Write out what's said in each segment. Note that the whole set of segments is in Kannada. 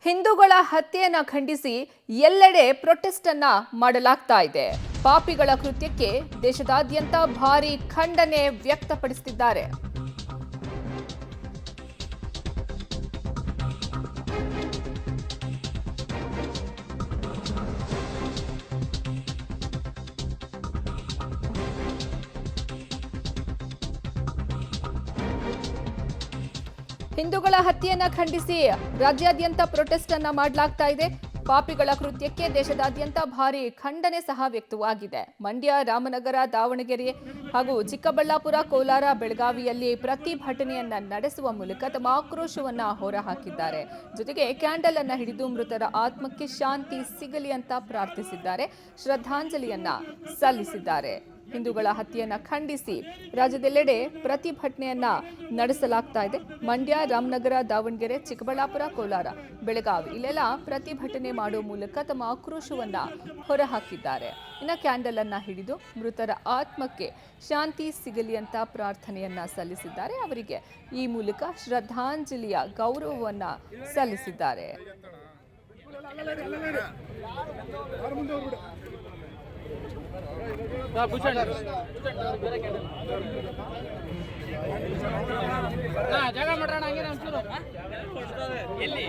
ಹಿಂದೂಗಳ ಹತ್ಯೆಯನ್ನ ಖಂಡಿಸಿ ಎಲ್ಲೆಡೆ ಪ್ರೊಟೆಸ್ಟ್ ಅನ್ನ ಮಾಡಲಾಗ್ತಾ ಇದೆ. ಪಾಪಿಗಳ ಕೃತ್ಯಕ್ಕೆ ದೇಶದಾದ್ಯಂತ ಭಾರಿ ಖಂಡನೆ ವ್ಯಕ್ತಪಡಿಸುತ್ತಿದ್ದಾರೆ. ಹಿಂದೂಗಳ ಹತ್ಯೆಯನ್ನ ಖಂಡಿಸಿ ರಾಜ್ಯಾದ್ಯಂತ ಪ್ರೊಟೆಸ್ಟ್ ಅನ್ನ ಮಾಡಲಾಗ್ತಾ ಇದೆ. ಪಾಪಿಗಳ ಕೃತ್ಯಕ್ಕೆ ದೇಶದಾದ್ಯಂತ ಭಾರಿ ಖಂಡನೆ ಸಹ ವ್ಯಕ್ತವಾಗಿದೆ. ಮಂಡ್ಯ, ರಾಮನಗರ, ದಾವಣಗೆರೆ ಹಾಗೂ ಚಿಕ್ಕಬಳ್ಳಾಪುರ, ಕೋಲಾರ, ಬೆಳಗಾವಿಯಲ್ಲಿ ಪ್ರತಿಭಟನೆಯನ್ನ ನಡೆಸುವ ಮೂಲಕ ತಮ್ಮ ಆಕ್ರೋಶವನ್ನ ಹೊರಹಾಕಿದ್ದಾರೆ. ಜೊತೆಗೆ ಕ್ಯಾಂಡಲ್ ಅನ್ನ ಹಿಡಿದು ಮೃತರ ಆತ್ಮಕ್ಕೆ ಶಾಂತಿ ಸಿಗಲಿ ಅಂತ ಪ್ರಾರ್ಥಿಸಿದ್ದಾರೆ, ಶ್ರದ್ಧಾಂಜಲಿಯನ್ನ ಸಲ್ಲಿಸಿದ್ದಾರೆ. ಹಿಂದೂಗಳ ಹತ್ಯೆಯನ್ನ ಖಂಡಿಸಿ ರಾಜ್ಯದೆಲ್ಲೆಡೆ ಪ್ರತಿಭಟನೆಯನ್ನ ನಡೆಸಲಾಗ್ತಾ ಇದೆ. ಮಂಡ್ಯ, ರಾಮನಗರ, ದಾವಣಗೆರೆ, ಚಿಕ್ಕಬಳ್ಳಾಪುರ, ಕೋಲಾರ, ಬೆಳಗಾವಿ ಇಲ್ಲೆಲ್ಲ ಪ್ರತಿಭಟನೆ ಮಾಡುವ ಮೂಲಕ ತಮ್ಮ ಆಕ್ರೋಶವನ್ನ ಹೊರಹಾಕಿದ್ದಾರೆ. ಇನ್ನು ಕ್ಯಾಂಡಲ್ ಅನ್ನ ಹಿಡಿದು ಮೃತರ ಆತ್ಮಕ್ಕೆ ಶಾಂತಿ ಸಿಗಲಿ ಅಂತ ಪ್ರಾರ್ಥನೆಯನ್ನ ಸಲ್ಲಿಸಿದ್ದಾರೆ. ಅವರಿಗೆ ಈ ಮೂಲಕ ಶ್ರದ್ಧಾಂಜಲಿಯ ಗೌರವವನ್ನ ಸಲ್ಲಿಸಿದ್ದಾರೆ. ಜಾಗ ಮಾಡೋಣ ಹಂಗೆ ಒಂಚೂರು ಎಲ್ಲಿ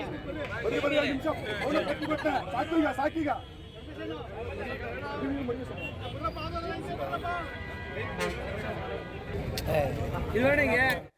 ಸಾಕೀಗ ಇದು